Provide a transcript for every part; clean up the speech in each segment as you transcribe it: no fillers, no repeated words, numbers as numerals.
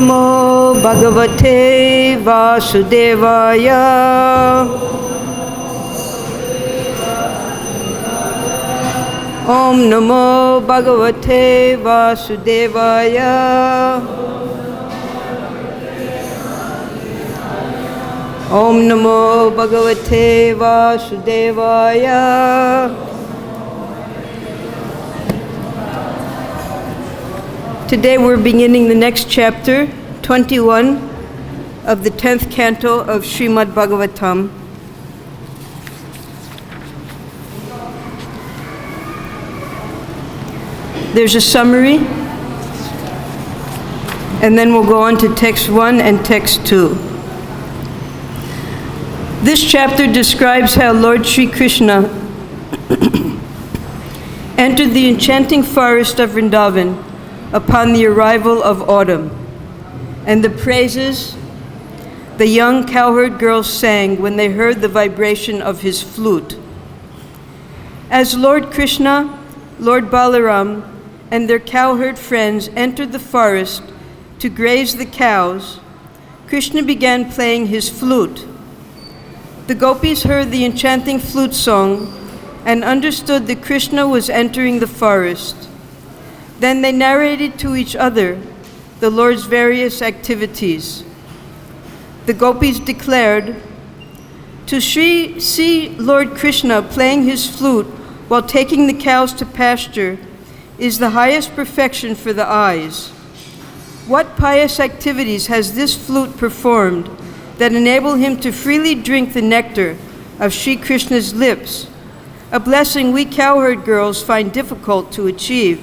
Namo Bhagavate Vasudevaya. Om Namo Bhagavate Vasudevaya. Om Namo Bhagavate Vasudevaya. Today we're beginning the next chapter, 21, of the 10th canto of Srimad Bhagavatam. There's a summary, and then we'll go on to text 1 and text 2. This chapter describes how Lord Śrī Kṛṣṇa entered the enchanting forest of Vṛndāvana upon the arrival of autumn, and the praises the young cowherd girls sang when they heard the vibration of his flute. As Lord Krishna, Lord Balarāma, and their cowherd friends entered the forest to graze the cows, Krishna began playing his flute. The gopis heard the enchanting flute song and understood that Krishna was entering the forest. Then they narrated to each other the Lord's various activities. The gopis declared, "To see Lord Krishna playing his flute while taking the cows to pasture is the highest perfection for the eyes. What pious activities has this flute performed that enable him to freely drink the nectar of Śrī Kṛṣṇa's lips, a blessing we cowherd girls find difficult to achieve?"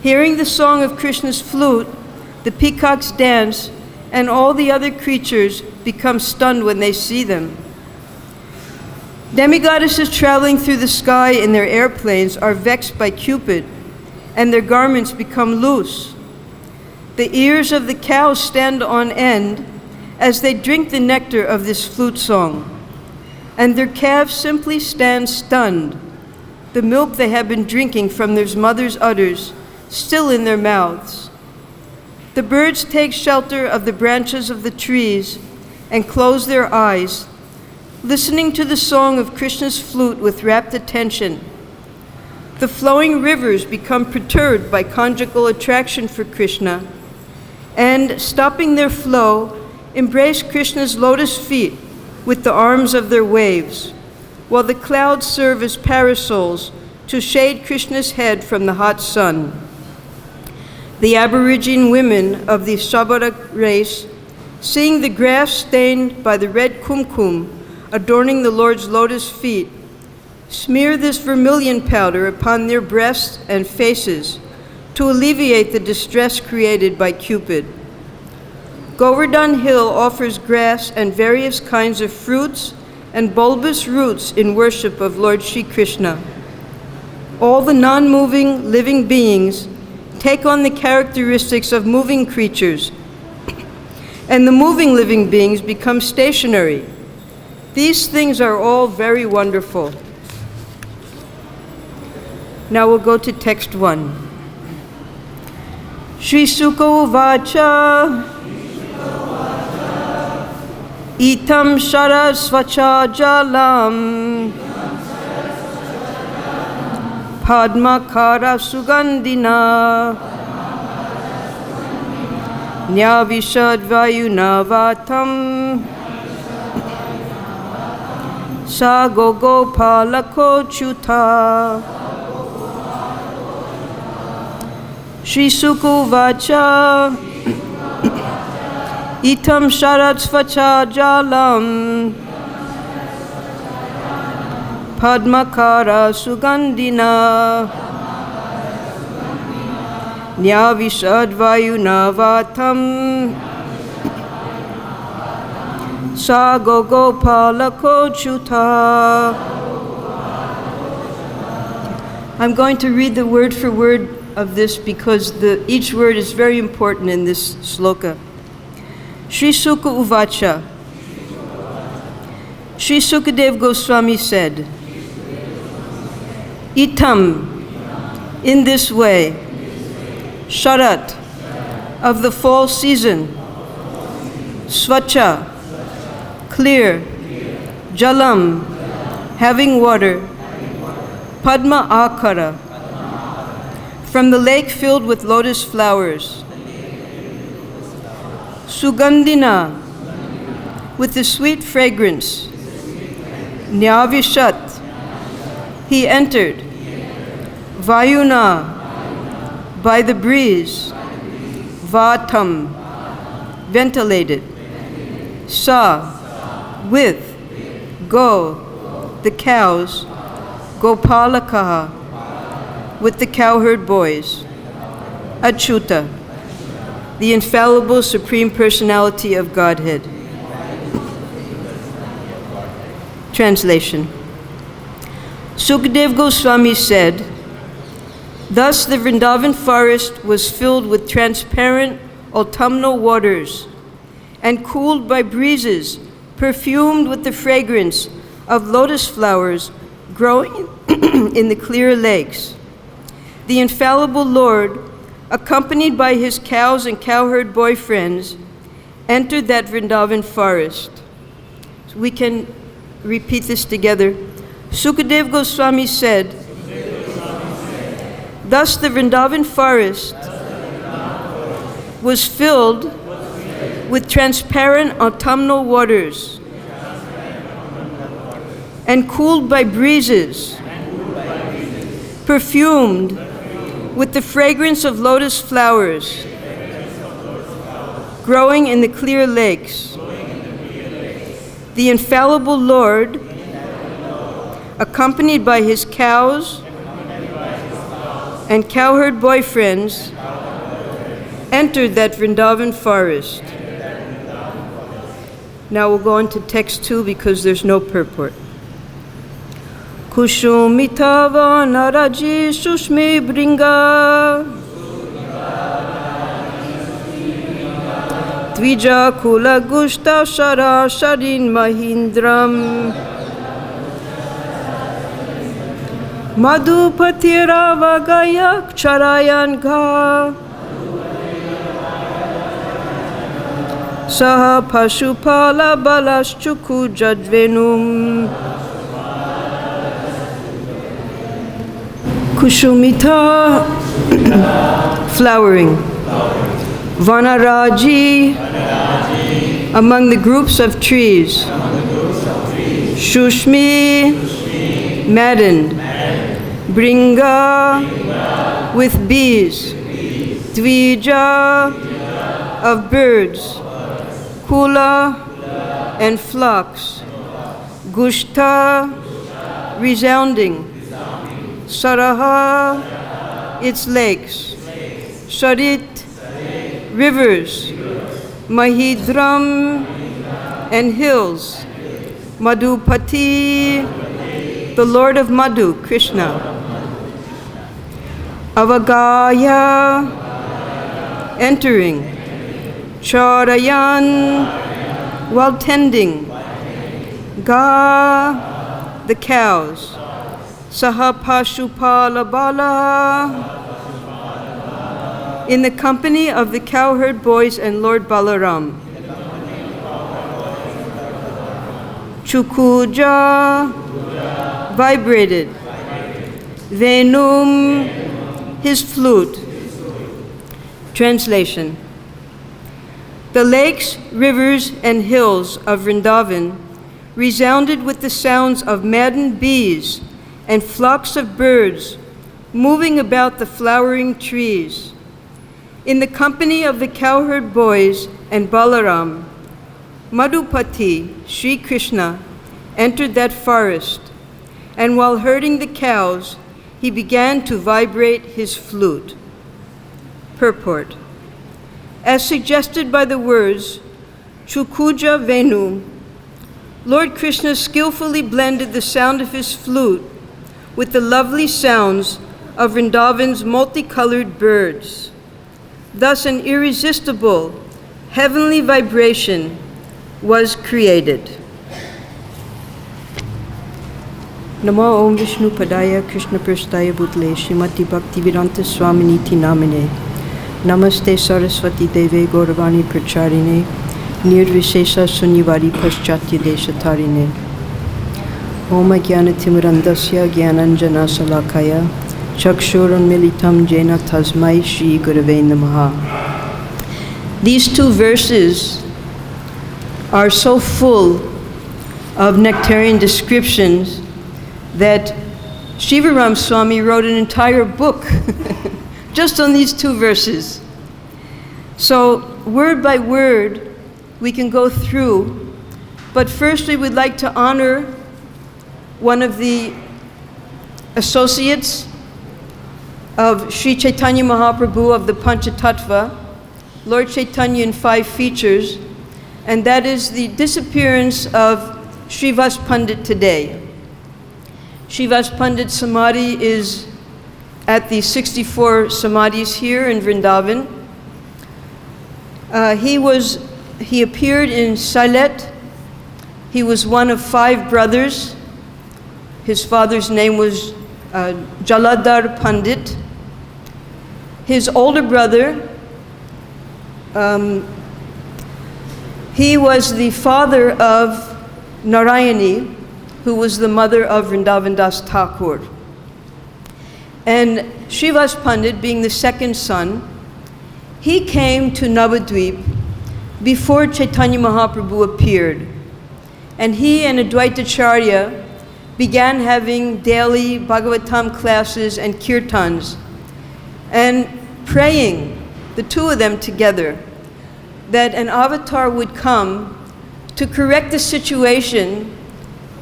Hearing the song of Krishna's flute, the peacocks dance, and all the other creatures become stunned when they see them. Demigoddesses traveling through the sky in their airplanes are vexed by Cupid, and their garments become loose. The ears of the cows stand on end as they drink the nectar of this flute song, and their calves simply stand stunned, the milk they have been drinking from their mother's udders still in their mouths. The birds take shelter of the branches of the trees and close their eyes, listening to the song of Krishna's flute with rapt attention. The flowing rivers become perturbed by conjugal attraction for Krishna, and, stopping their flow, embrace Krishna's lotus feet with the arms of their waves, while the clouds serve as parasols to shade Krishna's head from the hot sun. The Aborigine women of the Sabara race, seeing the grass stained by the red kumkum adorning the Lord's lotus feet, smear this vermilion powder upon their breasts and faces to alleviate the distress created by Cupid. Govardhan Hill offers grass and various kinds of fruits and bulbous roots in worship of Lord Śrī Kṛṣṇa. All the non-moving living beings take on the characteristics of moving creatures, and the moving living beings become stationary. These things are all very wonderful. Now we'll go to text 1. Śrī Sukha Uvacha Itam Sarasvacha Jalam Padmakara Sugandhina Nyavishadvayunavatam Sagogopalakochuta. Śrī Sukha Uvacha Itam Sarasvacha Jalam Padmakara Sugandhina Nyavishadvayunavatam Sagogopalakochuta. I'm going to read the word for word of this because each word is very important in this sloka. Śrī Sukha Uvacha. Śrī Sukadeva Goswami said, Itam, in this way, Sharat, of the fall season. Svacha, clear. Jalam, having water. Padma akara, from the lake filled with lotus flowers. Sugandhina, with the sweet fragrance. Nyavishat, he entered. Vayuna, by the breeze. Vatam, ventilated. Sa, with. Go, the cows. Gopalakaha, with the cowherd boys. Achyuta, the infallible Supreme Personality of Godhead. Translation. Sukadeva Goswami said, thus the Vṛndāvan forest was filled with transparent autumnal waters and cooled by breezes, perfumed with the fragrance of lotus flowers growing in the clear lakes. The infallible Lord, accompanied by his cows and cowherd boyfriends, entered that Vṛndāvan forest. So we can repeat this together. Sukadeva Goswami said, thus the Vṛndāvan forest was filled with transparent autumnal waters and cooled by breezes, perfumed with the fragrance of lotus flowers growing in the clear lakes. The infallible Lord, accompanied by his cows and cowherd boyfriends, entered that Vṛndāvan forest. Now we'll go on to text 2 because there's no purport. Kusumita-vanarāji-śuṣmi-bhṛṅga dvija-kula-ghuṣṭa-saraḥ-sarin-mahīdhram madhupatir avagāhya cārayan saha-paśu-pāla-balaś cukūja veṇum kusumita, flowering. Vana-rāji, among the groups of trees. Śuṣmi, maddened. Bhṛṅga, with bees. Dvija, of birds. Kula, and flocks. Ghuṣṭa, resounding. Saraḥ, its lakes. Sarit, rivers. Mahīdhram, and hills. Madhupati, the Lord of Madhu, Krishna. Avagāhya, entering. Cārayan, while tending. Ga, the cows. Saha-paśu-pāla-balaś, in the company of the cowherd boys and Lord Balarāma. Cukūja, vibrated. Veṇum, his flute. Translation. The lakes, rivers, and hills of Vṛndāvan resounded with the sounds of maddened bees and flocks of birds moving about the flowering trees. In the company of the cowherd boys and Balarāma, Madhupati, Śrī Kṛṣṇa, entered that forest, and while herding the cows, he began to vibrate his flute. Purport. As suggested by the words cukūja veṇum, Lord Krishna skillfully blended the sound of his flute with the lovely sounds of Vṛndāvan's multicolored birds. Thus an irresistible, heavenly vibration was created. Namo Om Vishnu Padaya Krishna Prasthaya Bhutale Srimati Bhakti Vedanta Swaminiti Namine Namaste Saraswati Deve Gauravani Pracharine Nirvishesha Sunyivari Paschatya Deshatarine Om Jnanatimurandasya Jnananjana Salakaya Chakshuran Militam Jena Tasmai Śrī Gurave Namaha. These two verses are so full of nectarian descriptions that Shivaram Swami wrote an entire book just on these two verses. So word by word we can go through, but first we would like to honor one of the associates of Sri Chaitanya Mahaprabhu of the Panchatattva, Lord Chaitanya in 5 features, and that is the disappearance of Srivas Pandit today. Srivas Pandit Samadhi is at the 64 Samadhis here in Vṛndāvana. He appeared in Sailet. He was one of 5 brothers. His father's name was Jaladhar Pandit. His older brother, he was the father of Narayani, who was the mother of Vṛndāvan Das Thakur. And Srivas Pandit, being the second son, he came to Navadvip before Chaitanya Mahaprabhu appeared. And he and Advaitacharya began having daily Bhagavatam classes and kirtans and praying, the two of them together, that an avatar would come to correct the situation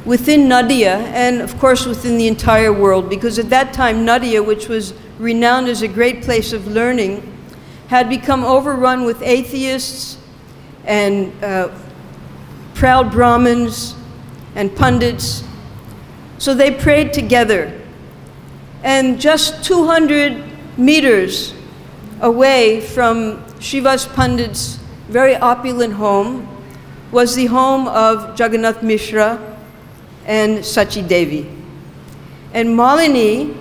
within Nadia and of course within the entire world, because at that time Nadia, which was renowned as a great place of learning, had become overrun with atheists and proud Brahmins and Pandits. So they prayed together. And just 200 meters away from Srivas Pandit's very opulent home was the home of Jagannath Mishra and Sachi Devi. And Malini,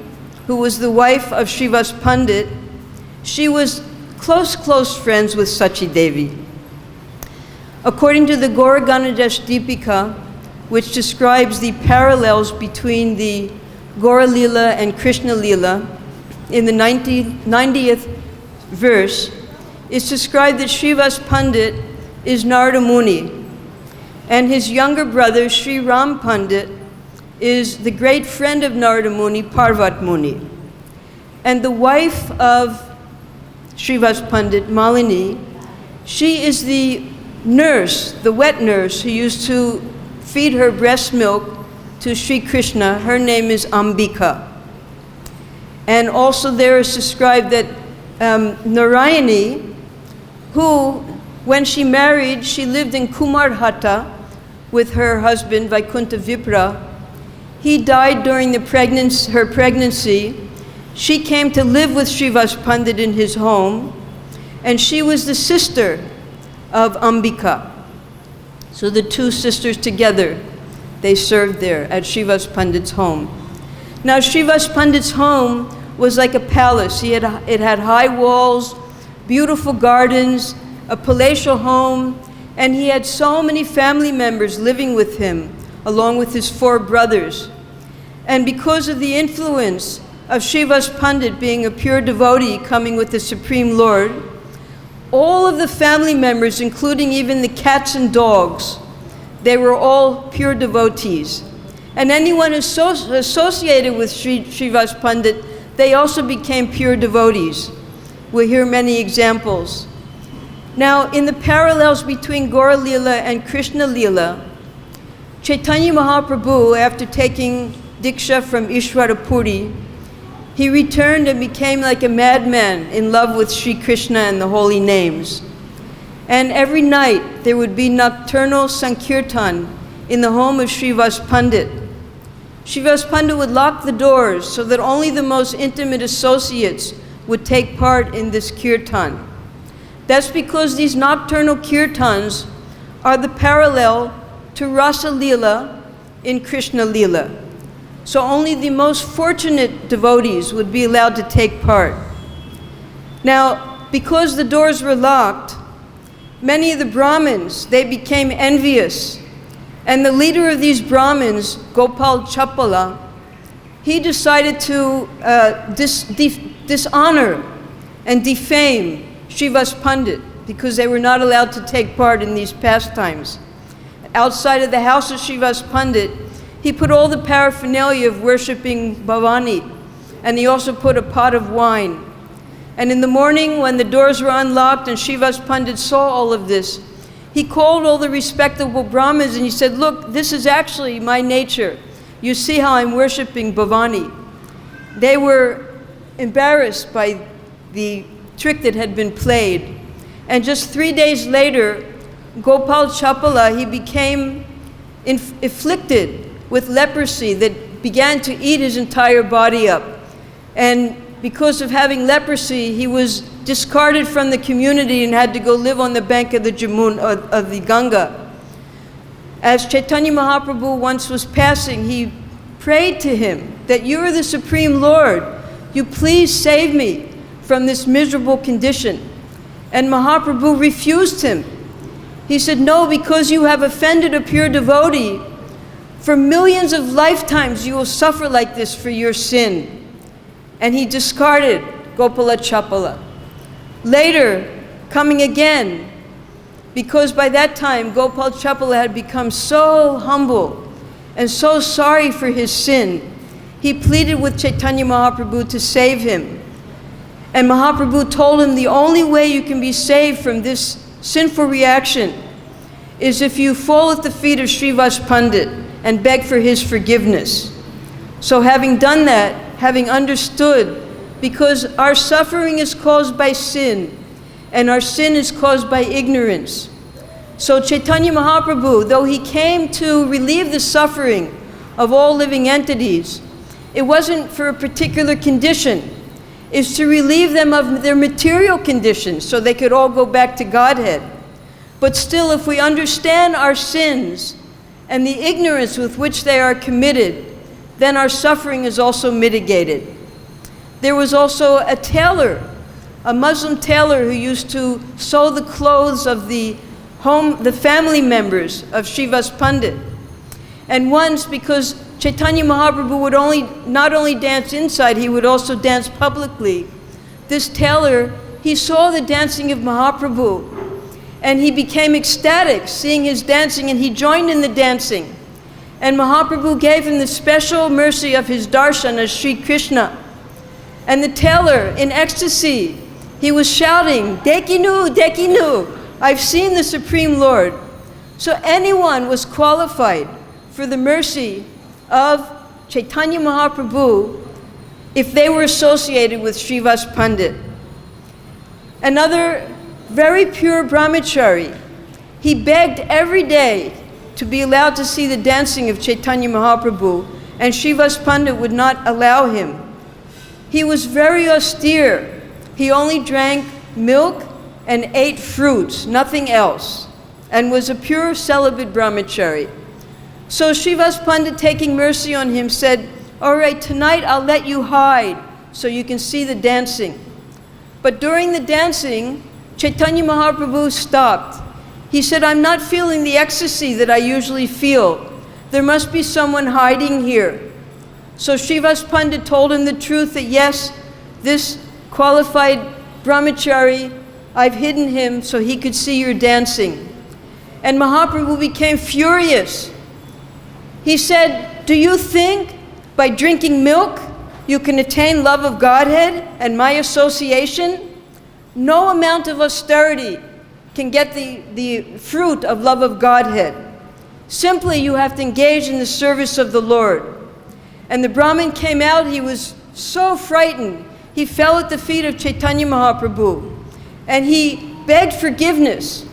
who was the wife of Srivas Pandit, she was close friends with Sachi Devi. According to the Gaura Ganadash Deepika, which describes the parallels between the Gaura Lila and Krishna Lila, in the 90th verse, it's described that Srivas Pandit is Narada Muni, and his younger brother, Sri Ram Pandit, is the great friend of Narada Muni, Parvat Muni. And the wife of Srivas Pandit, Malini, she is the nurse, the wet nurse, who used to feed her breast milk to Śrī Kṛṣṇa. Her name is Ambika. And also there is described that Narayani, who, when she married, she lived in Kumarhata with her husband, Vaikuntha Vipra. He died during her pregnancy. She came to live with Srivas Pandit in his home, and she was the sister of Ambika. So the two sisters together, they served there at Srivas Pandit's home. Now Srivas Pandit's home was like a palace. It had high walls, beautiful gardens, a palatial home, and he had so many family members living with him, along with his 4 brothers. And because of the influence of Srivas Pandit being a pure devotee coming with the Supreme Lord, all of the family members, including even the cats and dogs, they were all pure devotees. And anyone associated with Srivas Pandit, they also became pure devotees. We'll hear many examples. Now, in the parallels between Gaura Lila and Krishna Lila, Chaitanya Mahaprabhu, after taking Diksha from Ishwara Puri, he returned and became like a madman in love with Śrī Kṛṣṇa and the holy names. And every night there would be nocturnal sankirtan in the home of Srivas Pandit. Srivas Pandit would lock the doors so that only the most intimate associates would take part in this kirtan. That's because these nocturnal kirtans are the parallel to Rasa Lila in Krishna Lila. So only the most fortunate devotees would be allowed to take part. Now, because the doors were locked, many of the Brahmins, they became envious. And the leader of these Brahmins, Gopal Chapala, he decided to dishonor and defame Srivas Pandit because they were not allowed to take part in these pastimes. Outside of the house of Srivas Pandit, he put all the paraphernalia of worshipping Bhavani, and he also put a pot of wine. And in the morning, when the doors were unlocked and Srivas Pandit saw all of this, he called all the respectable Brahmins and he said, look, this is actually my nature. You see how I'm worshipping Bhavani. They were embarrassed by the trick that had been played. And just 3 days later, Gopal Chapala, he became afflicted with leprosy that began to eat his entire body up. And because of having leprosy, he was discarded from the community and had to go live on the bank of the of the Ganga. As Chaitanya Mahaprabhu once was passing, he prayed to him that you are the Supreme Lord. You please save me from this miserable condition. And Mahaprabhu refused him. He said, no, because you have offended a pure devotee, for millions of lifetimes you will suffer like this for your sin. And he discarded Gopala Chapala. Later, coming again, because by that time Gopal Chapala had become so humble and so sorry for his sin, he pleaded with Chaitanya Mahaprabhu to save him. And Mahaprabhu told him the only way you can be saved from this sinful reaction is if you fall at the feet of Srivas Pandit and beg for his forgiveness. So having done that, having understood, because our suffering is caused by sin, and our sin is caused by ignorance. So Chaitanya Mahaprabhu, though he came to relieve the suffering of all living entities, it wasn't for a particular condition. It's to relieve them of their material conditions so they could all go back to Godhead. But still, if we understand our sins and the ignorance with which they are committed, then our suffering is also mitigated. There was also a tailor, a Muslim tailor who used to sew the clothes of the family members of Srivas Pandit. And once, because Chaitanya Mahaprabhu would not only dance inside, he would also dance publicly. This tailor, he saw the dancing of Mahaprabhu, and he became ecstatic seeing his dancing, and he joined in the dancing. And Mahaprabhu gave him the special mercy of his darshan as Śrī Kṛṣṇa. And the tailor, in ecstasy, he was shouting, Dekinu, Dekinu, I've seen the Supreme Lord. So anyone was qualified for the mercy of Chaitanya Mahaprabhu if they were associated with Srivas Pandit. Another very pure brahmachari, he begged every day to be allowed to see the dancing of Chaitanya Mahaprabhu, and Srivas Pandit would not allow him. He was very austere. He only drank milk and ate fruits, nothing else, and was a pure celibate brahmachari. So Srivas Pandit, taking mercy on him, said, all right, tonight I'll let you hide so you can see the dancing. But during the dancing, Chaitanya Mahaprabhu stopped. He said, I'm not feeling the ecstasy that I usually feel. There must be someone hiding here. So Srivas Pandit told him the truth that yes, this qualified brahmachari, I've hidden him so he could see your dancing. And Mahaprabhu became furious. He said, do you think by drinking milk you can attain love of Godhead and my association? No amount of austerity can get the fruit of love of Godhead. Simply you have to engage in the service of the Lord. And the Brahmin came out, he was so frightened. He fell at the feet of Chaitanya Mahaprabhu and he begged forgiveness.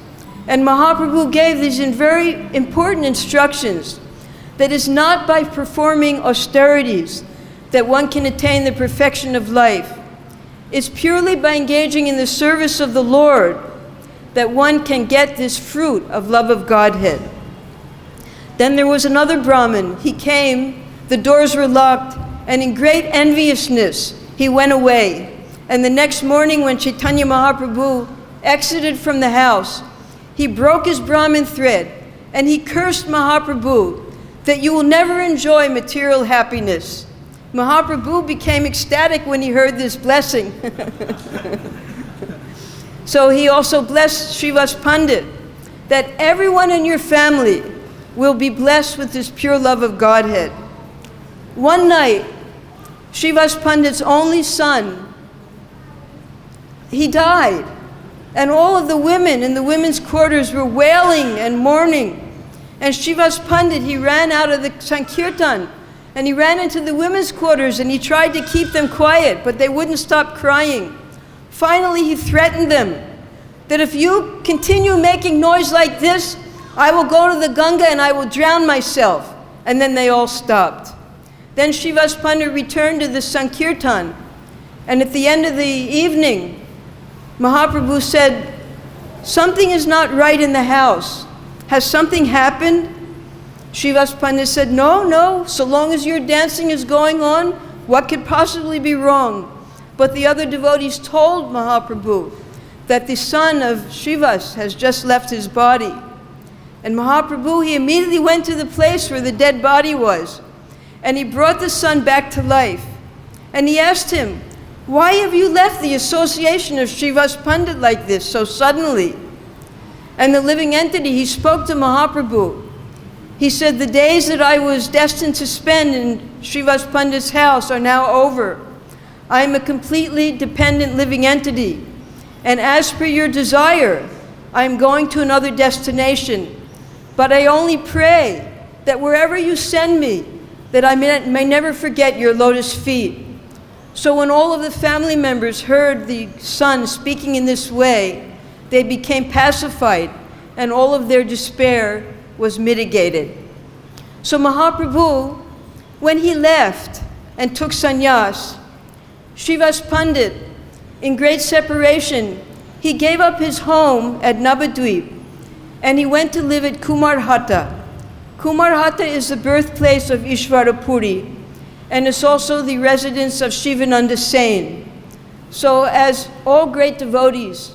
And Mahaprabhu gave these very important instructions that it's not by performing austerities that one can attain the perfection of life. It's purely by engaging in the service of the Lord that one can get this fruit of love of Godhead. Then there was another Brahmin. He came, the doors were locked, and in great enviousness he went away. And the next morning when Chaitanya Mahaprabhu exited from the house, he broke his Brahmin thread and he cursed Mahaprabhu that you will never enjoy material happiness. Mahaprabhu became ecstatic when he heard this blessing. So he also blessed Srivas Pandit that everyone in your family will be blessed with this pure love of Godhead. One night, Srivas Pandit's only son, he died. And all of the women in the women's quarters were wailing and mourning. And Srivas Pandit, he ran out of the Sankirtan and he ran into the women's quarters and he tried to keep them quiet, but they wouldn't stop crying. Finally, he threatened them that if you continue making noise like this, I will go to the Ganga and I will drown myself. And then they all stopped. Then Srivas Pandit returned to the Sankirtan. And at the end of the evening, Mahaprabhu said, something is not right in the house. Has something happened? Srivas Pandit said, no, so long as your dancing is going on, what could possibly be wrong? But the other devotees told Mahaprabhu that the son of Srivas has just left his body. And Mahaprabhu, he immediately went to the place where the dead body was. And he brought the son back to life. And he asked him, why have you left the association of Srivas Pandit like this so suddenly? And the living entity, he spoke to Mahaprabhu. He said, the days that I was destined to spend in Srivas Pandit's house are now over. I am a completely dependent living entity. And as per your desire, I am going to another destination. But I only pray that wherever you send me, that I may never forget your lotus feet. So when all of the family members heard the son speaking in this way, they became pacified and all of their despair was mitigated. So Mahaprabhu, when he left and took sannyas, Srivas Pandit, in great separation, he gave up his home at Navadvip and he went to live at Kumarhata. Kumarhata is the birthplace of Ishvarapuri and it's also the residence of Shivananda Sain. So as all great devotees,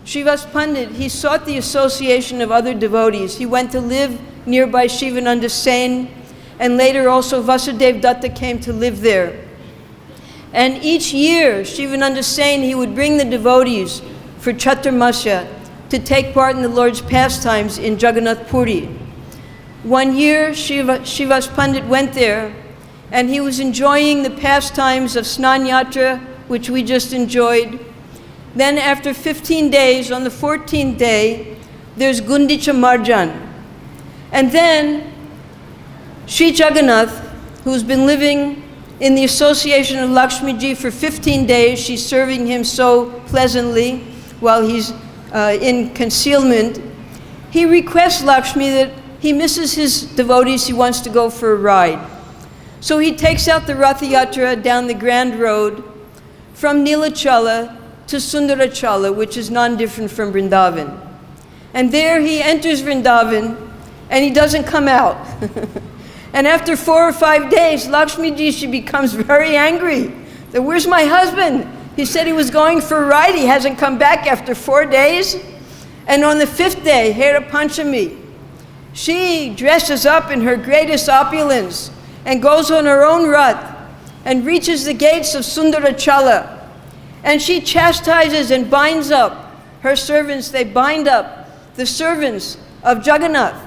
Srivas Pandit, he sought the association of other devotees. He went to live nearby Shivananda Sain, and later also Vasudev Datta came to live there. And each year, Shivananda Sain, he would bring the devotees for Chaturmasya to take part in the Lord's pastimes in Jagannath Puri. One year, Srivas Pandit went there, and he was enjoying the pastimes of Snan Yatra, which we just enjoyed. Then after 15 days, on the 14th day, there's Gundicha Marjan. And then Sri Jagannath, who's been living in the association of Lakshmi Ji for 15 days, she's serving him so pleasantly while he's in concealment, he requests Lakshmi that he misses his devotees, he wants to go for a ride. So he takes out the Ratha Yatra down the Grand Road from Nilachala to Sundarachala, which is non-different from Vṛndāvana. And there he enters Vṛndāvana, and he doesn't come out. And after 4 or 5 days, Lakshmi Ji, she becomes very angry. That, where's my husband? He said he was going for a ride, he hasn't come back after 4 days. And on the 5th day, Hera Panchami, she dresses up in her greatest opulence and goes on her own rath and reaches the gates of Sundarachala. And she chastises and binds up her servants. They bind up the servants of Jagannath.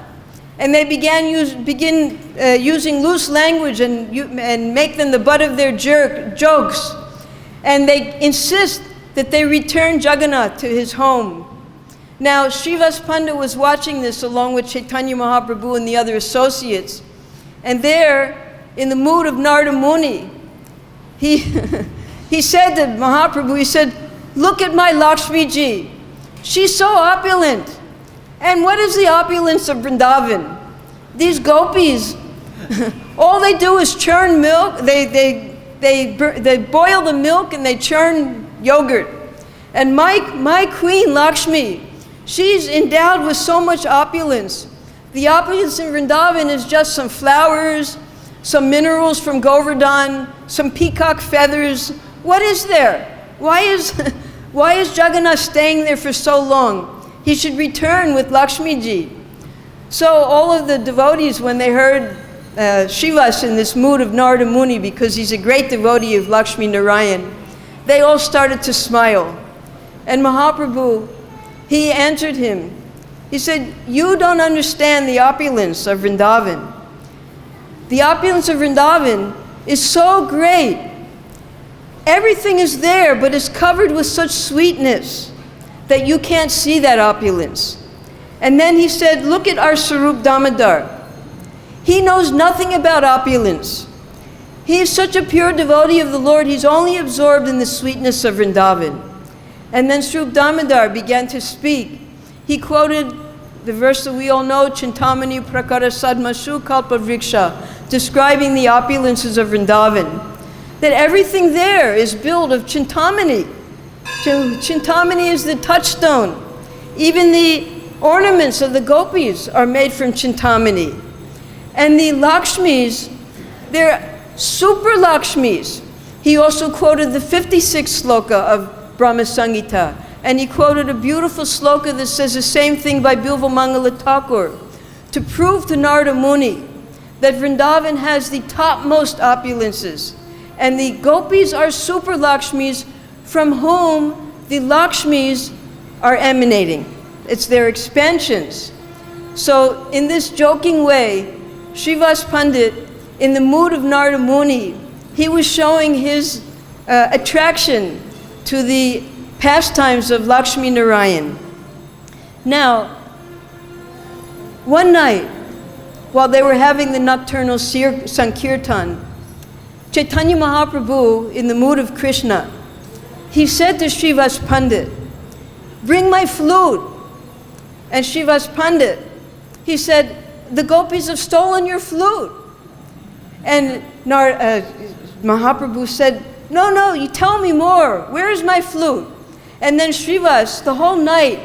And they begin using loose language and make them the butt of their jokes. And they insist that they return Jagannath to his home. Now, Srivas Pandit was watching this along with Chaitanya Mahaprabhu and the other associates. And there, in the mood of Narada Muni, he said to Mahaprabhu, he said, look at my Lakshmi Ji. She's so opulent. And what is the opulence of Vṛndāvana? These gopis, all they do is churn milk. They boil the milk and they churn yogurt. And my queen Lakshmi, she's endowed with so much opulence. The opulence in Vṛndāvana is just some flowers, some minerals from Govardhan, some peacock feathers. What is there? why is Jagannath staying there for so long? He should return with Lakshmiji. So all of the devotees, when they heard Shiva's in this mood of Narada Muni, because he's a great devotee of Lakshmi Narayan, they all started to smile. And Mahaprabhu, he answered him. He said, you don't understand the opulence of Vṛndavan. The opulence of Vṛndavan is so great. Everything is there, but it's covered with such sweetness that you can't see that opulence. And then he said, look at our Sarup Damodar. He knows nothing about opulence. He is such a pure devotee of the Lord, he's only absorbed in the sweetness of Vṛndavan. And then Sarup Damodar began to speak. He quoted the verse that we all know, Chintamani Prakara Sadmashu Kalpa Vriksha, describing the opulences of Vṛndavan. That everything there is built of Chintamani. Chintamani is the touchstone. Even the ornaments of the gopis are made from Chintamani. And the Lakshmis, they're super Lakshmis. He also quoted the 56th sloka of Brahma Samhita. And he quoted a beautiful sloka that says the same thing by Bilva Mangala Thakur, to prove to Narada Muni that Vṛndavan has the topmost opulences. And the gopis are super Lakshmis from whom the Lakshmis are emanating. It's their expansions. So in this joking way, Srivas Pandit, in the mood of Narada Muni, he was showing his attraction to the pastimes of Lakshmi Narayan. Now, one night, while they were having the nocturnal Sankirtan, Chaitanya Mahaprabhu, in the mood of Krishna, he said to Srivas Pandit, bring my flute. And Srivas Pandit, he said, the gopis have stolen your flute. And Mahaprabhu said, no, you tell me more. Where is my flute? And then Srivas, the whole night,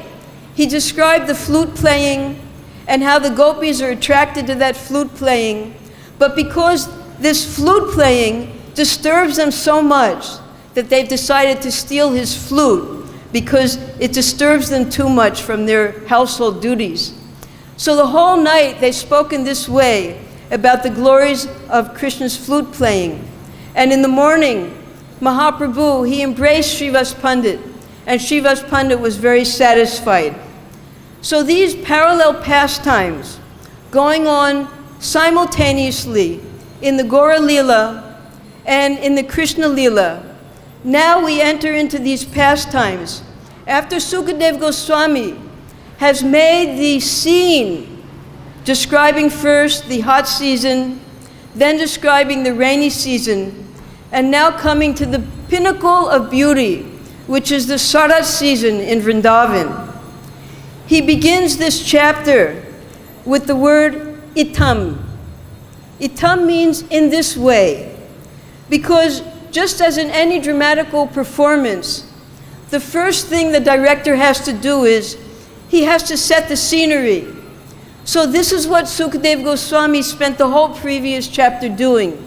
he described the flute playing and how the gopis are attracted to that flute playing. But because this flute playing disturbs them so much that they've decided to steal his flute because it disturbs them too much from their household duties. So the whole night they spoke in this way about the glories of Krishna's flute playing. And in the morning, Mahaprabhu, he embraced Srivas Pandit, and Srivas Pandit was very satisfied. So these parallel pastimes going on simultaneously in the Gaura Lila and in the Krishna Lila. Now we enter into these pastimes. After Sukadeva Goswami has made the scene, describing first the hot season, then describing the rainy season, and now coming to the pinnacle of beauty, which is the Sarat season in Vṛndavan. He begins this chapter with the word itam. Itam means in this way, because just as in any dramatical performance, the first thing the director has to do is he has to set the scenery. So this is what Sukadeva Goswami spent the whole previous chapter doing.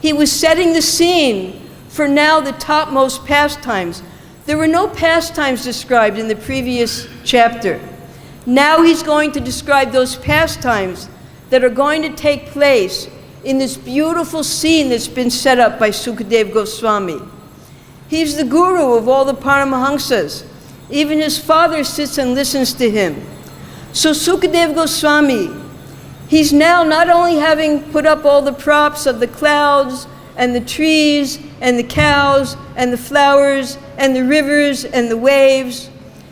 He was setting the scene for now the topmost pastimes. There were no pastimes described in the previous chapter. Now he's going to describe those pastimes that are going to take place in this beautiful scene that's been set up by Sukadeva Goswami. He's the guru of all the Paramahamsas. Even his father sits and listens to him. So Sukadeva Goswami, he's now not only having put up all the props of the clouds and the trees and the cows and the flowers and the rivers and the waves,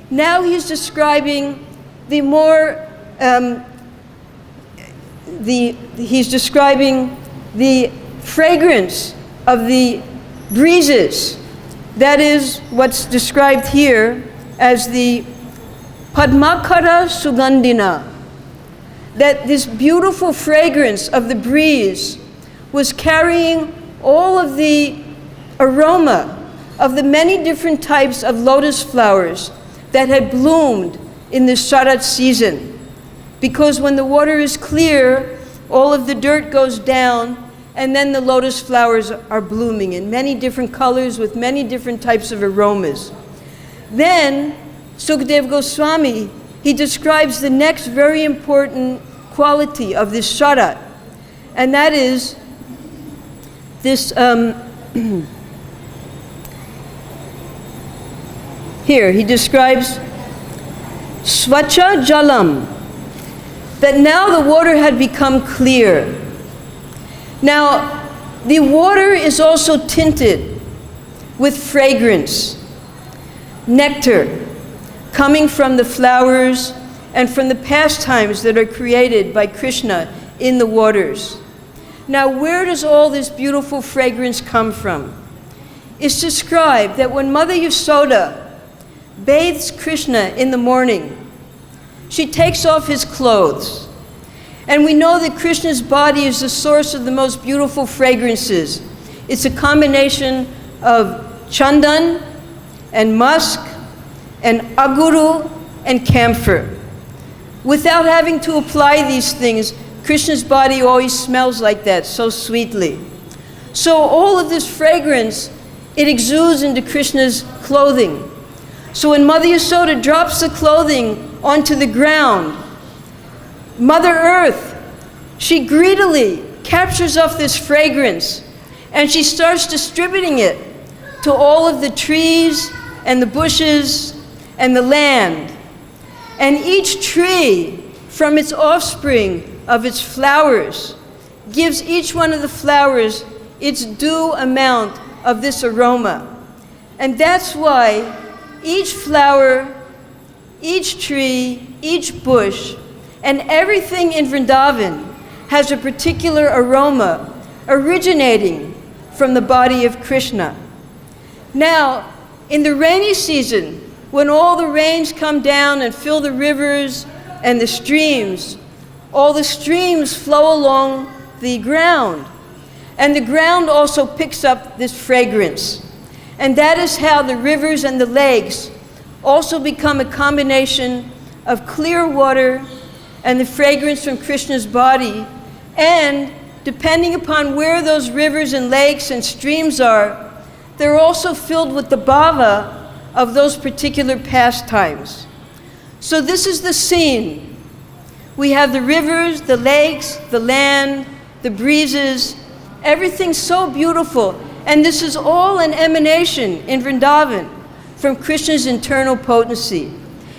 now he's describing the more, he's describing the fragrance of the breezes. That is what's described here as the Padmakara Sugandhina. That this beautiful fragrance of the breeze was carrying all of the aroma of the many different types of lotus flowers that had bloomed in the Sarat season. Because when the water is clear, all of the dirt goes down and then the lotus flowers are blooming in many different colors with many different types of aromas. Then Sukadeva Goswami, he describes the next very important quality of this sarat, and that is this here he describes svacha jalam, that now the water had become clear. Now the water is also tinted with fragrance, nectar, coming from the flowers and from the pastimes that are created by Krishna in the waters. Now, where does all this beautiful fragrance come from? It's described that when Mother Yasoda bathes Krishna in the morning, she takes off his clothes. And we know that Krishna's body is the source of the most beautiful fragrances. It's a combination of chandan and musk and aguru and camphor. Without having to apply these things, Krishna's body always smells like that, so sweetly. So all of this fragrance, it exudes into Krishna's clothing. So when Mother Yasoda drops the clothing onto the ground, Mother Earth, she greedily captures up this fragrance and she starts distributing it to all of the trees and the bushes and the land. And each tree, from its offspring of its flowers, gives each one of the flowers its due amount of this aroma. And that's why each flower, each tree, each bush, and everything in Vṛndāvana has a particular aroma originating from the body of Krishna. Now, in the rainy season, when all the rains come down and fill the rivers and the streams, all the streams flow along the ground. And the ground also picks up this fragrance. And that is how the rivers and the lakes also become a combination of clear water and the fragrance from Krishna's body. And depending upon where those rivers and lakes and streams are, they're also filled with the bhava of those particular pastimes. So this is the scene. We have the rivers, the lakes, the land, the breezes, everything so beautiful. And this is all an emanation in Vṛndāvana from Krishna's internal potency.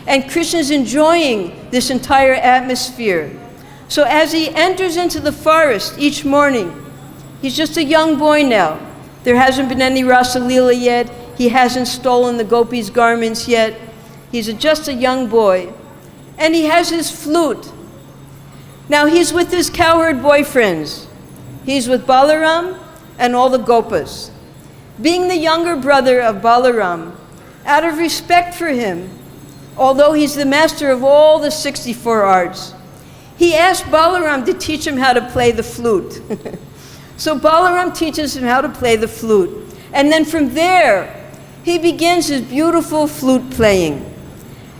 And Krishna's enjoying this entire atmosphere. So as he enters into the forest each morning, he's just a young boy now. There hasn't been any Rasa Leela yet. He hasn't stolen the gopis' garments yet. He's just a young boy. And he has his flute. Now he's with his cowherd boyfriends. He's with Balarāma and all the gopas. Being the younger brother of Balarāma, out of respect for him, although he's the master of all the 64 arts, he asked Balarāma to teach him how to play the flute. So Balarāma teaches him how to play the flute. And then from there, he begins his beautiful flute playing.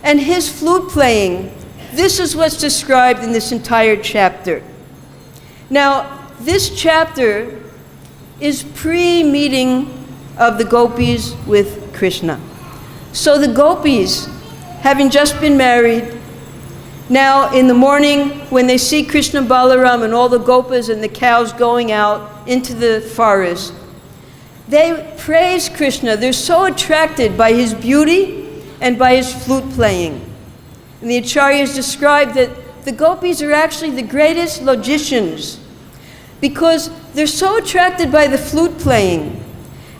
And his flute playing, this is what's described in this entire chapter. Now, this chapter is pre-meeting of the gopis with Krishna. So the gopis, having just been married, now in the morning when they see Krishna, Balarāma, and all the gopas and the cows going out into the forest, they praise Krishna. They're so attracted by his beauty and by his flute playing. And the acharyas describe that the gopis are actually the greatest logicians because they're so attracted by the flute playing.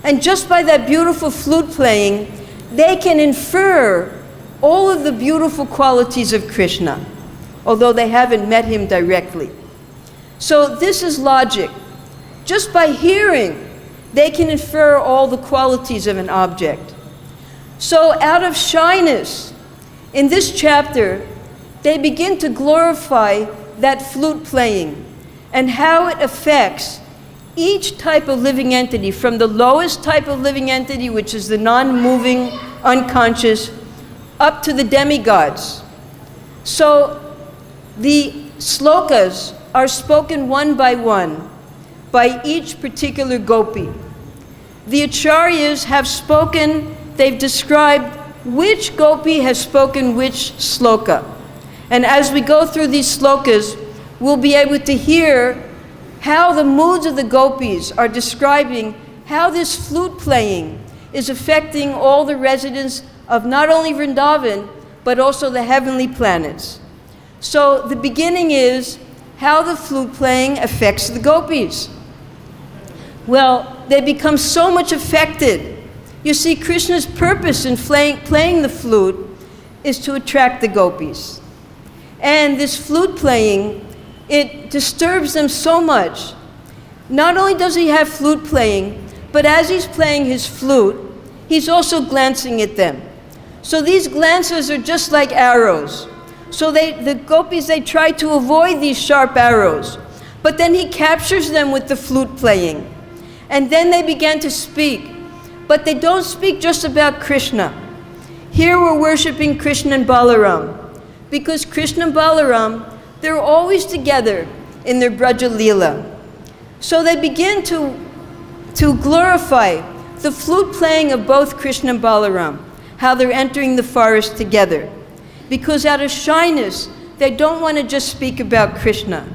And just by that beautiful flute playing, they can infer all of the beautiful qualities of Krishna, although they haven't met him directly. So this is logic. Just by hearing, they can infer all the qualities of an object. So out of shyness, in this chapter, they begin to glorify that flute playing and how it affects each type of living entity, from the lowest type of living entity, which is the non-moving, unconscious, up to the demigods. So the slokas are spoken one by one, by each particular gopi. The acharyas have spoken, they've described which gopi has spoken which sloka. And as we go through these slokas, we'll be able to hear how the moods of the gopis are describing how this flute playing is affecting all the residents of not only Vṛndāvana, but also the heavenly planets. So the beginning is how the flute playing affects the gopis. Well, they become so much affected. You see, Krishna's purpose in playing the flute is to attract the gopis. And this flute playing, it disturbs them so much. Not only does he have flute playing, but as he's playing his flute, he's also glancing at them. So these glances are just like arrows. So the gopis, they try to avoid these sharp arrows. But then he captures them with the flute playing. And then they began to speak. But they don't speak just about Krishna. Here we're worshiping Krishna and Balarāma. Because Krishna and Balarāma, they're always together in their Braja Leela. So they begin to glorify the flute playing of both Krishna and Balarāma, how they're entering the forest together. Because out of shyness, they don't want to just speak about Krishna.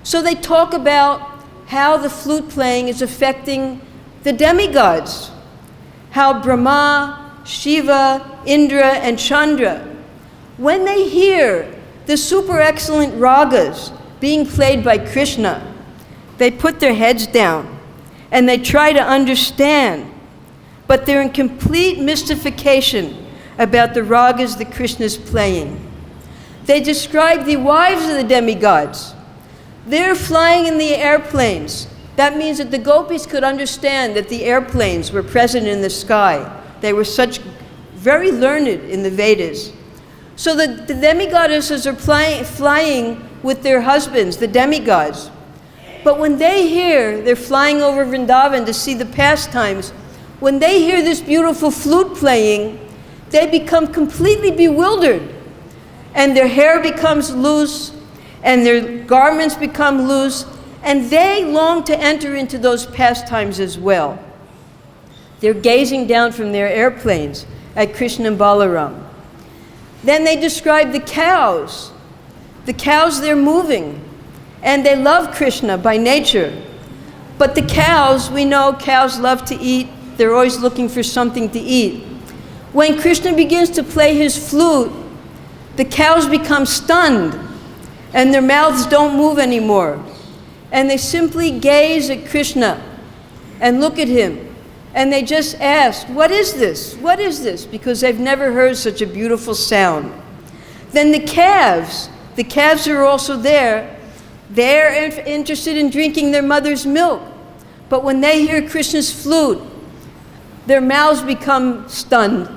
So they talk about how the flute playing is affecting the demigods, how Brahma, Shiva, Indra, and Chandra, when they hear the super excellent ragas being played by Krishna, they put their heads down and they try to understand, but they're in complete mystification about the ragas that Krishna's playing. They describe the wives of the demigods. They're flying in the airplanes. That means that the gopis could understand that the airplanes were present in the sky. They were such very learned in the Vedas. So the demigoddesses are flying with their husbands, the demigods. But when they hear, they're flying over Vṛndāvana to see the pastimes, when they hear this beautiful flute playing, they become completely bewildered. And their hair becomes loose, and their garments become loose, and they long to enter into those pastimes as well. They're gazing down from their airplanes at Krishna and Balarāma. Then they describe the cows. The cows, they're moving, and they love Krishna by nature. But the cows, we know cows love to eat. They're always looking for something to eat. When Krishna begins to play his flute, the cows become stunned, and their mouths don't move anymore. And they simply gaze at Krishna and look at him. And they just ask, what is this? What is this? Because they've never heard such a beautiful sound. Then the calves are also there. They're interested in drinking their mother's milk. But when they hear Krishna's flute, their mouths become stunned.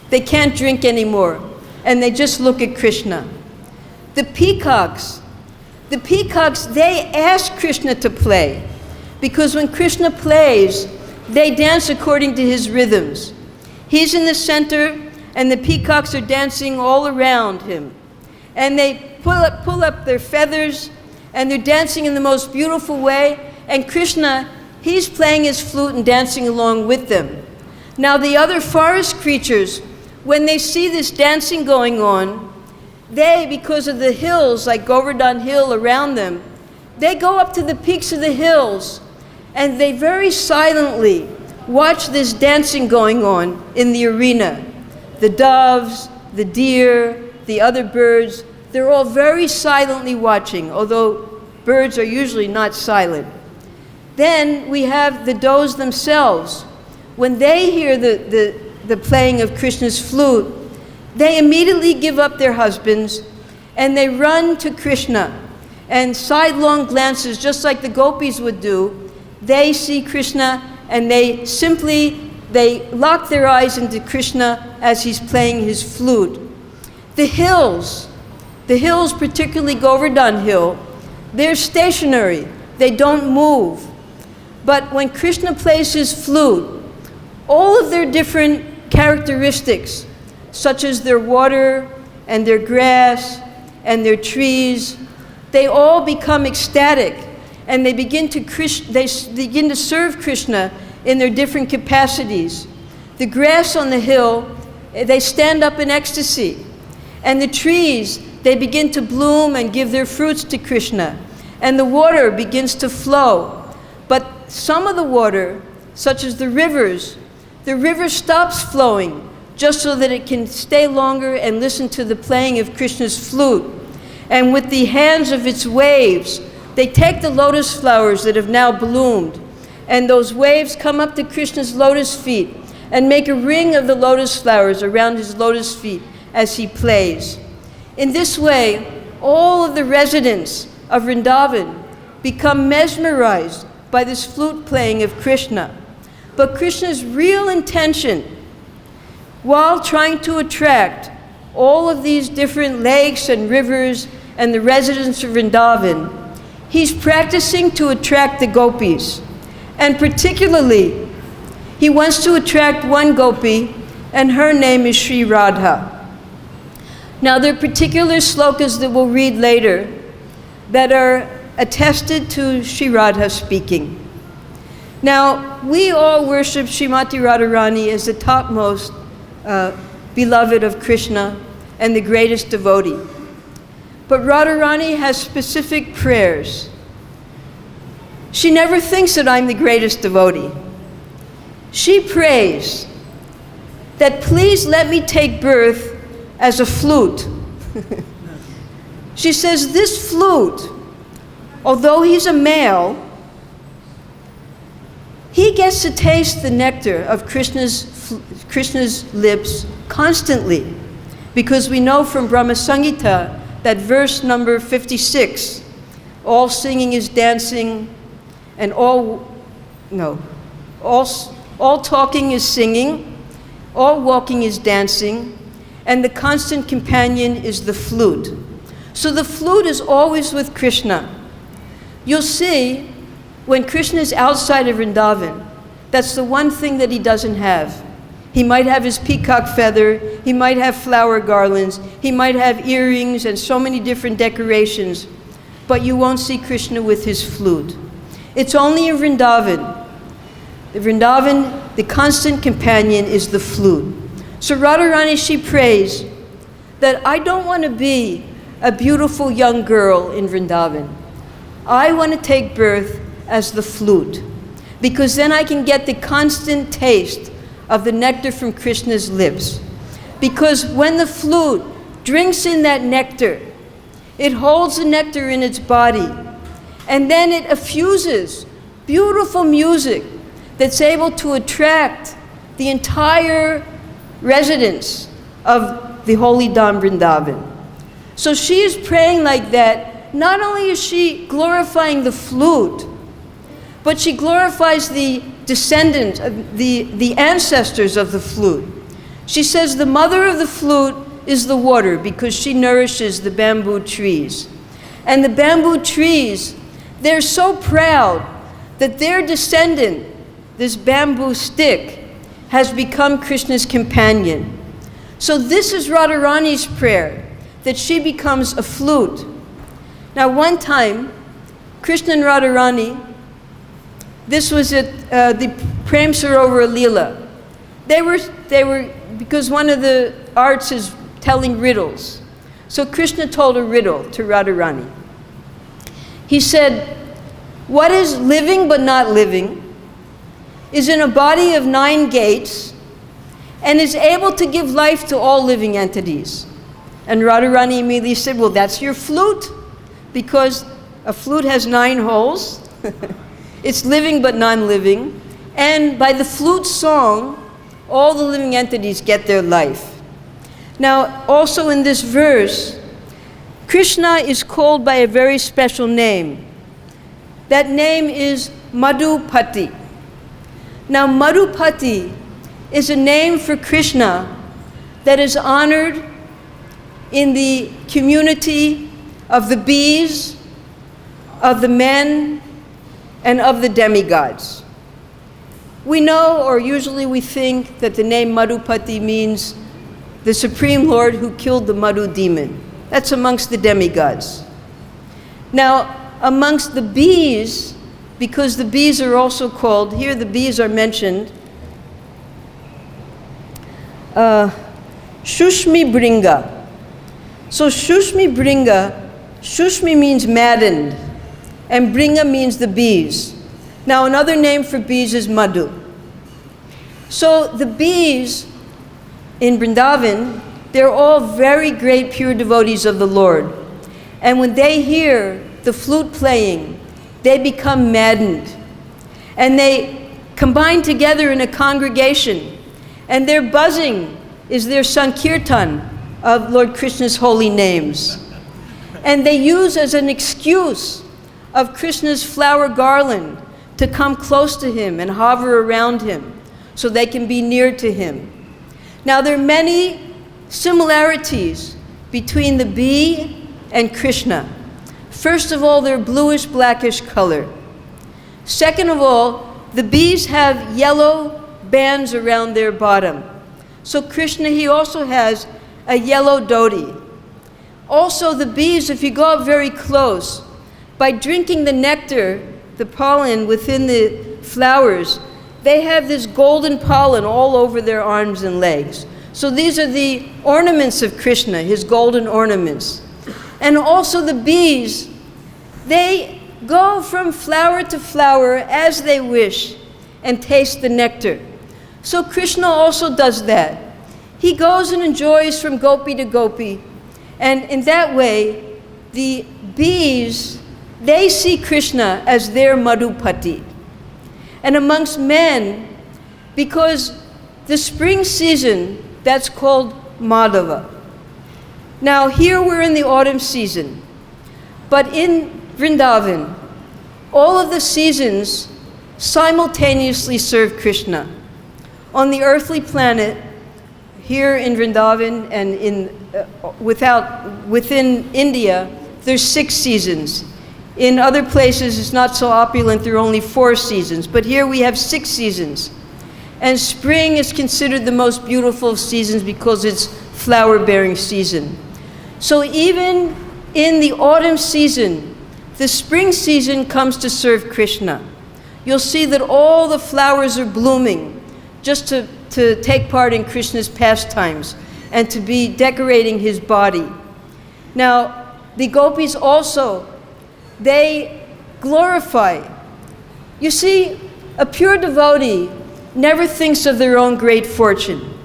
They can't drink anymore. And they just look at Krishna. The peacocks, they ask Krishna to play. Because when Krishna plays, they dance according to his rhythms. He's in the center, and the peacocks are dancing all around him. And they pull up their feathers, and they're dancing in the most beautiful way. And Krishna, he's playing his flute and dancing along with them. Now the other forest creatures, when they see this dancing going on, they, because of the hills, like Govardhan Hill around them, they go up to the peaks of the hills, and they very silently watch this dancing going on in the arena. The doves, the deer, the other birds, they're all very silently watching, although birds are usually not silent. Then we have the does themselves. When they hear the playing of Krishna's flute, they immediately give up their husbands and they run to Krishna. And sidelong glances, just like the gopis would do, they see Krishna and they lock their eyes into Krishna as he's playing his flute. The hills, particularly Govardhan Hill, they're stationary. They don't move. But when Krishna plays his flute, all of their different characteristics, such as their water and their grass and their trees, they all become ecstatic and they begin to serve Krishna in their different capacities. The grass on the hill, they stand up in ecstasy. And the trees, they begin to bloom and give their fruits to Krishna. And the water begins to flow. But some of the water, such as the river stops flowing just so that it can stay longer and listen to the playing of Krishna's flute. And with the hands of its waves, they take the lotus flowers that have now bloomed, and those waves come up to Krishna's lotus feet and make a ring of the lotus flowers around his lotus feet as he plays. In this way, all of the residents of Vṛndāvana become mesmerized by this flute playing of Krishna. But Krishna's real intention, while trying to attract all of these different lakes and rivers and the residents of Vṛndāvana, he's practicing to attract the gopis. And particularly, he wants to attract one gopi, and her name is Śrī Radha. Now, there are particular slokas that we'll read later that are attested to Śrī Radha speaking. Now, we all worship Srimati Radharani as the topmost beloved of Krishna and the greatest devotee. But Radharani has specific prayers. She never thinks that I'm the greatest devotee. She prays that please let me take birth as a flute. She says this flute, although he's a male, he gets to taste the nectar of Krishna's lips constantly, because we know from Brahma Samhita that verse number 56, all singing is dancing, and all talking is singing, all walking is dancing, and the constant companion is the flute. So the flute is always with Krishna. You'll see when Krishna is outside of Vṛndāvana, that's the one thing that he doesn't have. He might have his peacock feather, he might have flower garlands, he might have earrings and so many different decorations, but you won't see Krishna with his flute. It's only in Vṛndāvana. The Vṛndāvana, the constant companion is the flute. So Radharani, she prays that I don't want to be a beautiful young girl in Vṛndāvana. I want to take birth as the flute, because then I can get the constant taste of the nectar from Krishna's lips. Because when the flute drinks in that nectar, it holds the nectar in its body, and then it effuses beautiful music that's able to attract the entire residents of the holy Dham Vṛndāvana. So she is praying like that. Not only is she glorifying the flute, but she glorifies the descendants, the ancestors of the flute. She says the mother of the flute is the water, because she nourishes the bamboo trees. And the bamboo trees, they're so proud that their descendant, this bamboo stick, has become Krishna's companion. So this is Radharani's prayer, that she becomes a flute. Now one time, Krishna and Radharani, this was at the Prem Sarovar Leela. They were, because one of the arts is telling riddles. So Krishna told a riddle to Radharani. He said, what is living but not living is in a body of 9 gates and is able to give life to all living entities. And Radharani immediately said, well, that's your flute, because a flute has 9 holes. It's living but non-living. And by the flute song, all the living entities get their life. Now, also in this verse, Krishna is called by a very special name. That name is Madhupati. Now, Madhupati is a name for Krishna that is honored in the community of the bees, of the men, and of the demigods. We know, or usually we think, that the name Madhupati means the Supreme Lord who killed the Madhu demon. That's amongst the demigods. Now, amongst the bees, because the bees are also called, here the bees are mentioned, śuṣmi-bhṛṅga. So śuṣmi-bhṛṅga, śuṣmi means maddened, and bhṛṅga means the bees. Now another name for bees is madhu. So the bees in Vṛndāvana, they're all very great pure devotees of the Lord. And when they hear the flute playing, they become maddened. And they combine together in a congregation. And their buzzing is their sankirtan of Lord Krishna's holy names. And they use as an excuse of Krishna's flower garland to come close to him and hover around him so they can be near to him. Now there are many similarities between the bee and Krishna. First of all, they're bluish blackish color. Second of all, the bees have yellow bands around their bottom. So Krishna, he also has a yellow dhoti. Also the bees, if you go up very close, by drinking the nectar, the pollen within the flowers, they have this golden pollen all over their arms and legs. So these are the ornaments of Krishna, his golden ornaments. And also the bees, they go from flower to flower as they wish and taste the nectar. So Krishna also does that. He goes and enjoys from gopi to gopi. And in that way, the bees, they see Krishna as their madhupati. And amongst men, because the spring season, that's called Madhava. Now here we're in the autumn season, but in Vṛndāvana, all of the seasons simultaneously serve Krishna. On the earthly planet, here in Vṛndāvana and within India, there's 6 seasons. In other places, it's not so opulent, there are only 4 seasons, but here we have 6 seasons. And spring is considered the most beautiful of seasons because it's flower-bearing season. So even in the autumn season, the spring season comes to serve Krishna. You'll see that all the flowers are blooming just to take part in Krishna's pastimes and to be decorating his body. Now, the gopis also, they glorify. You see, a pure devotee never thinks of their own great fortune.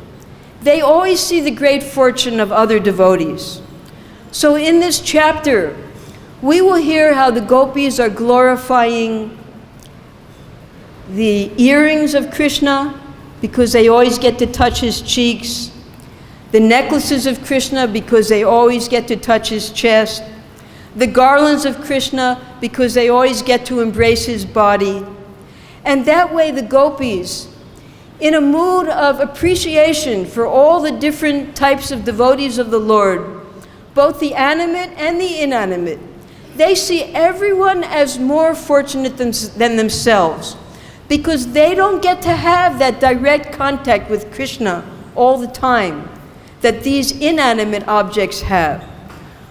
They always see the great fortune of other devotees. So in this chapter, we will hear how the gopis are glorifying the earrings of Krishna because they always get to touch his cheeks, the necklaces of Krishna because they always get to touch his chest, the garlands of Krishna because they always get to embrace his body. And that way the gopis, in a mood of appreciation for all the different types of devotees of the Lord, both the animate and the inanimate, they see everyone as more fortunate than themselves because they don't get to have that direct contact with Krishna all the time that these inanimate objects have.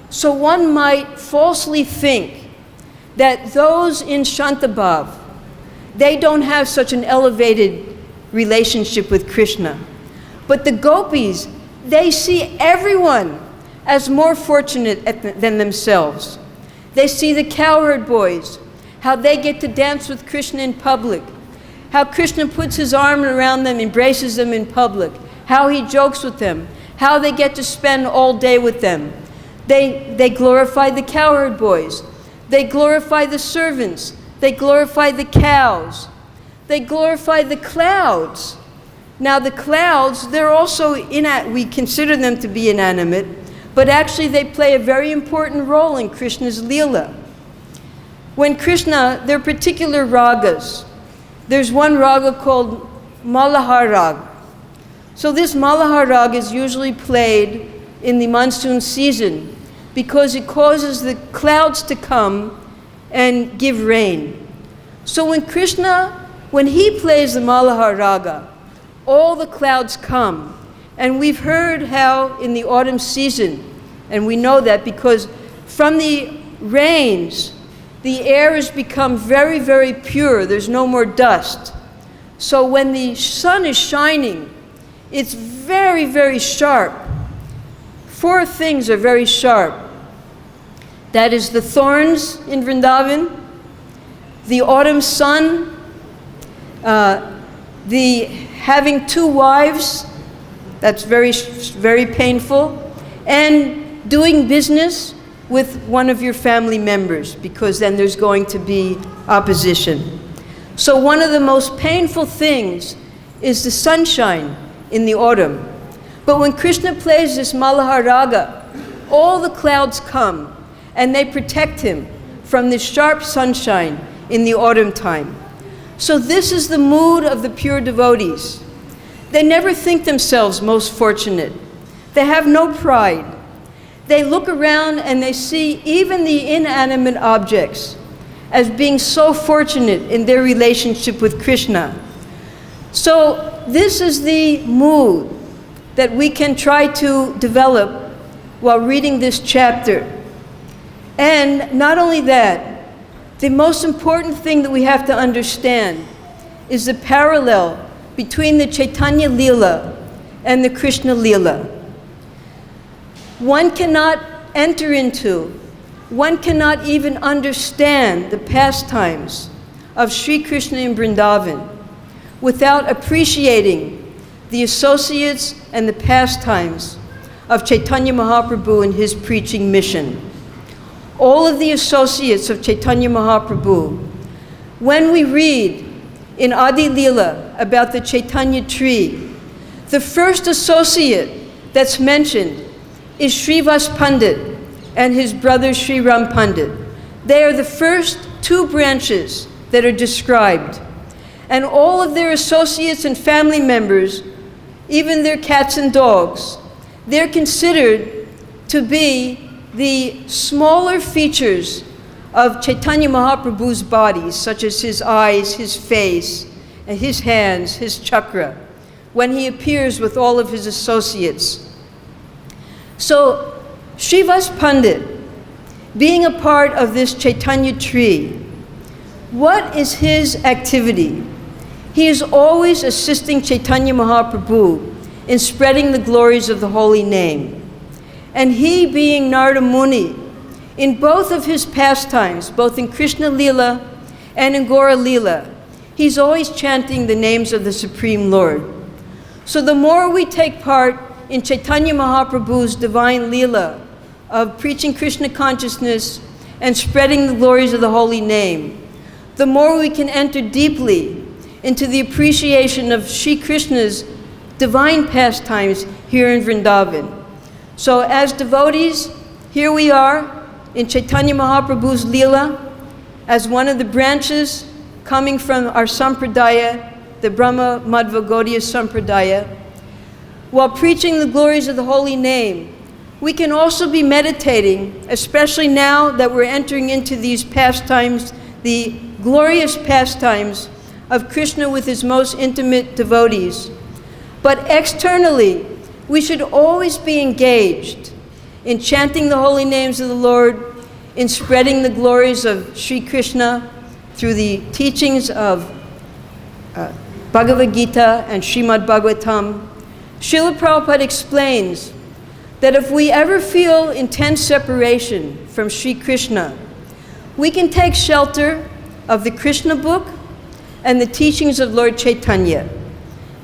So one might falsely think that those in Shantabhav, they don't have such an elevated relationship with Krishna. But the gopis, they see everyone as more fortunate than themselves. They see the cowherd boys, how they get to dance with Krishna in public, how Krishna puts his arm around them, embraces them in public, how he jokes with them, how they get to spend all day with them. They glorify the cowherd boys. They glorify the servants. They glorify the cows. They glorify the clouds. Now the clouds, they're also, we consider them to be inanimate, but actually they play a very important role in Krishna's Leela. When Krishna, there are particular ragas. There's one raga called Malahar Raga. So this Malahar Raga is usually played in the monsoon season because it causes the clouds to come and give rain. So when Krishna, when he plays the Malahar Raga, all the clouds come. And we've heard how in the autumn season, and we know that because from the rains, the air has become very, very pure. There's no more dust. So when the sun is shining, it's very, very sharp. 4 things are very sharp. That is the thorns in Vṛndāvana, the autumn sun, the having 2 wives, that's very, very painful, and doing business with one of your family members, because then there's going to be opposition. So one of the most painful things is the sunshine in the autumn. But when Krishna plays this Malaha Raga, all the clouds come and they protect him from the sharp sunshine in the autumn time. So this is the mood of the pure devotees. They never think themselves most fortunate. They have no pride. They look around and they see even the inanimate objects as being so fortunate in their relationship with Krishna. So this is the mood that we can try to develop while reading this chapter. And not only that, the most important thing that we have to understand is the parallel between the Chaitanya Leela and the Krishna Leela. One cannot enter into, one cannot even understand the pastimes of Śrī Kṛṣṇa in Vṛndāvana without appreciating the associates and the pastimes of Chaitanya Mahaprabhu and his preaching mission. All of the associates of Chaitanya Mahaprabhu, when we read in Adi Leela about the Chaitanya tree, the first associate that's mentioned is Srivas Pandit and his brother Sri Ram Pandit. They are the first 2 branches that are described. And all of their associates and family members, even their cats and dogs, they're considered to be the smaller features of Chaitanya Mahaprabhu's body, such as his eyes, his face, and his hands, his chakra, when he appears with all of his associates. So, Srivas Pandit, being a part of this Chaitanya tree, what is his activity? He is always assisting Chaitanya Mahaprabhu in spreading the glories of the holy name. And he, being Narada Muni, in both of his pastimes, both in Krishna Leela and in Gaura Leela, he's always chanting the names of the Supreme Lord. So the more we take part in Chaitanya Mahaprabhu's divine Leela of preaching Krishna consciousness and spreading the glories of the holy name, the more we can enter deeply into the appreciation of Śrī Kṛṣṇa's divine pastimes here in Vṛndāvana. So as devotees, here we are in Chaitanya Mahaprabhu's Leela as one of the branches coming from our Sampradaya, the Brahma Madhva Gaudiya Sampradaya. While preaching the glories of the holy name, we can also be meditating, especially now that we're entering into these pastimes, the glorious pastimes of Krishna with his most intimate devotees. But externally, we should always be engaged in chanting the holy names of the Lord, in spreading the glories of Śrī Kṛṣṇa through the teachings of Bhagavad Gita and Srimad Bhagavatam. Srila Prabhupada explains that if we ever feel intense separation from Śrī Kṛṣṇa, we can take shelter of the Krishna book and the teachings of Lord Chaitanya.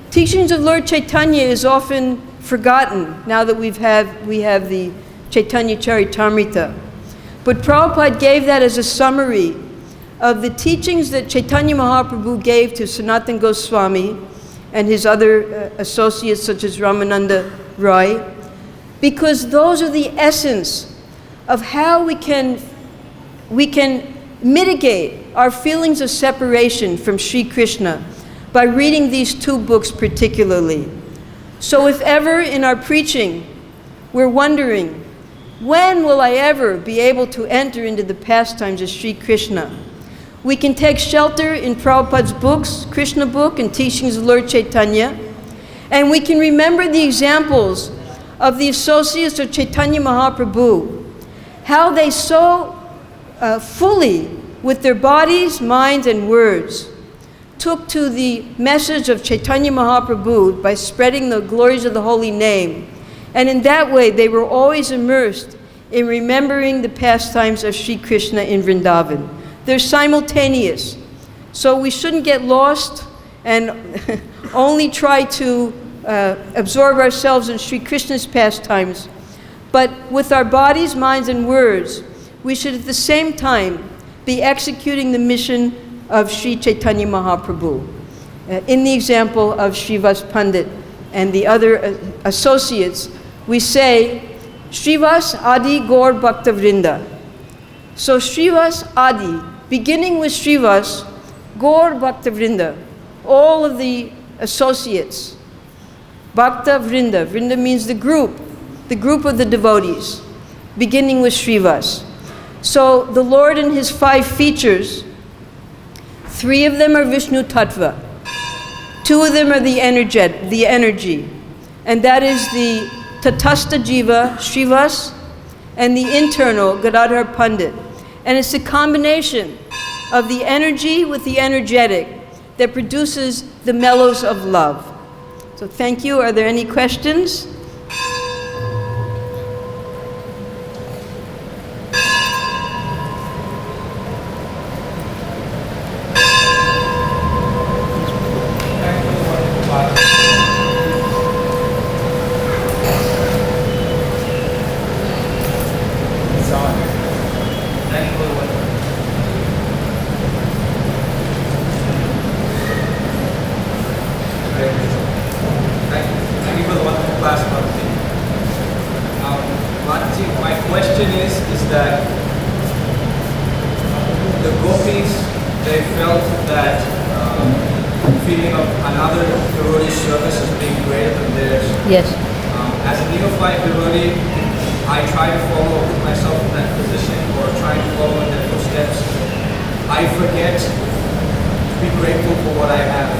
Teachings of Lord Chaitanya is often forgotten now that we have the Chaitanya Charitamrita. But Prabhupada gave that as a summary of the teachings that Chaitanya Mahaprabhu gave to Sanatana Goswami and his other associates such as Ramananda Roy, because those are the essence of how we can mitigate our feelings of separation from Śrī Kṛṣṇa by reading these 2 books particularly. So if ever in our preaching we're wondering, when will I ever be able to enter into the pastimes of Śrī Kṛṣṇa? We can take shelter in Prabhupada's books, Krishna book and teachings of Lord Chaitanya, and we can remember the examples of the associates of Chaitanya Mahaprabhu, how they so fully with their bodies, minds, and words, took to the message of Chaitanya Mahaprabhu by spreading the glories of the holy name. And in that way, they were always immersed in remembering the pastimes of Śrī Kṛṣṇa in Vṛndāvana. They're simultaneous. So we shouldn't get lost and only try to absorb ourselves in Śrī Kṛṣṇa's pastimes. But with our bodies, minds, and words, we should at the same time be executing the mission of Śrī Chaitanya Mahaprabhu. In the example of Srivas Pandit and the other associates, we say, Srivas Adi Gaur Bhakta Vrinda. So Srivas Adi, beginning with Srivas, Gaur Bhakta Vrinda, all of the associates. Bhakta Vrinda, Vrinda means the group of the devotees, beginning with Srivas. So the Lord and his 5 features, 3 of them are Vishnu Tattva, 2 of them are the energy, and that is the Tatastha Jiva, Srivas, and the internal, Gadadhar Pandit. And it's a combination of the energy with the energetic that produces the mellows of love. So thank you. Are there any questions? Yes. As a neophyte devotee, I try to follow myself in that position or try to follow in their footsteps. I forget to be grateful for what I have.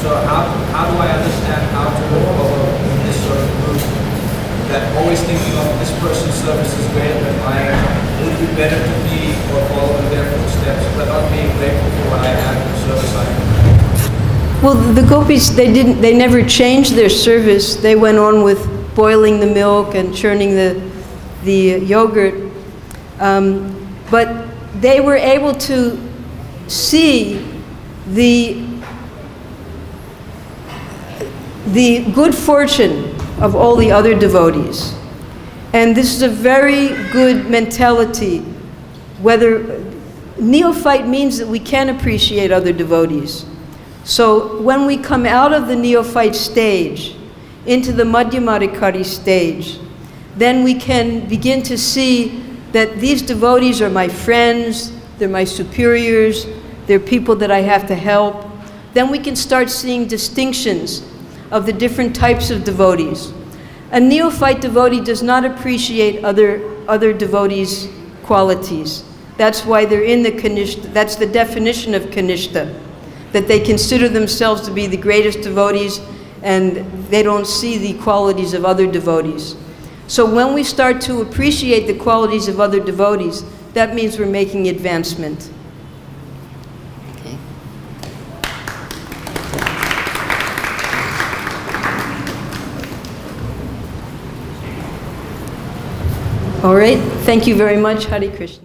So how do I understand how to follow this sort of group that always thinking of this person's service is greater than mine? Would it be better to be or follow in their footsteps, but not being grateful for what I have and the service I have? Well, the gopis, they never changed their service. They went on with boiling the milk and churning the yogurt. But they were able to see the good fortune of all the other devotees. And this is a very good mentality. Whether neophyte means that we can appreciate other devotees. So when we come out of the neophyte stage into the madhyamadikari stage, then we can begin to see that these devotees are my friends, they're my superiors, they're people that I have to help. Then we can start seeing distinctions of the different types of devotees. A neophyte devotee does not appreciate other devotees' qualities. That's why they're in the kanishta. That's the definition of kanishta, that they consider themselves to be the greatest devotees and they don't see the qualities of other devotees. So when we start to appreciate the qualities of other devotees, that means we're making advancement. Okay. All right, thank you very much. Hare Krishna.